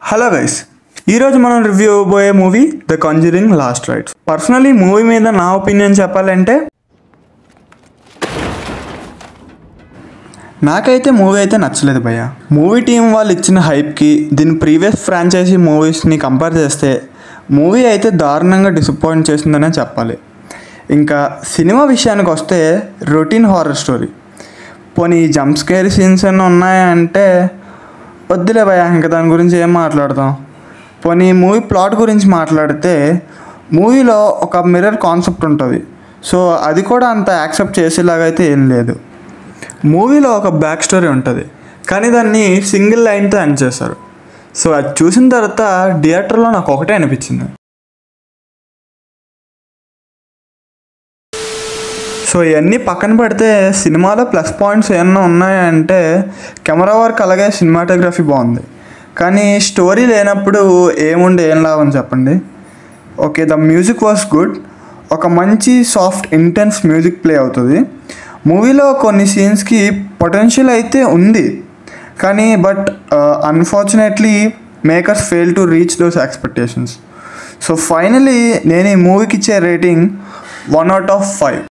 Hello guys, ఈరోజు మనం review ఇవ్వబోయే movie the conjuring last rites. Personally movie మీద నా ఒపీనియన్ చెప్పాలంటే నాకైతే మూవీ అయితే నచ్చలేదు భయ్య. మూవీ టీం వాళ్ళు ఇచ్చిన హైప్కి దీని ప్రీవియస్ ఫ్రాంచైజీ మూవీస్ని కంపేర్ చేస్తే మూవీ అయితే దారుణంగా డిసప్పాయింట్ చేసిందనే చెప్పాలి. ఇంకా సినిమా విషయానికి వస్తే రొటీన్ హారర్ స్టోరీ. పోనీ జంప్ స్కేర్ సీన్స్ అన్నీ ఉన్నాయంటే వద్దులే భయ్య, ఇంకా దాని గురించి ఏం మాట్లాడతాం. పోనీ మూవీ ప్లాట్ గురించి మాట్లాడితే మూవీలో ఒక మిర్రర్ కాన్సెప్ట్ ఉంటుంది. సో అది కూడా అంత యాక్సెప్ట్ చేసేలాగైతే ఏం లేదు. మూవీలో ఒక బ్యాక్ స్టోరీ ఉంటుంది, కానీ దాన్ని సింగిల్ లైన్తో ఎండ్ చేశారు. సో అది చూసిన తర్వాత థియేటర్లో నాకు ఒకటే అనిపించింది. సో ఇవన్నీ పక్కన పెడితే సినిమాలో ప్లస్ పాయింట్స్ ఏమన్నా ఉన్నాయంటే కెమెరా వర్క్, అలాగే సినిమాటోగ్రఫీ బాగుంది. కానీ స్టోరీ లేనప్పుడు ఏముండే ఏం లాభం చెప్పండి. Okay, the music was good. ఒక మంచి సాఫ్ట్ ఇంటెన్స్ మ్యూజిక్ ప్లే అవుతుంది. మూవీలో కొన్ని సీన్స్కి పొటెన్షియల్ అయితే ఉంది, కానీ but unfortunately makers fail to reach those expectations. So finally నేను ఈ మూవీకి ఇచ్చే రేటింగ్ 1/5.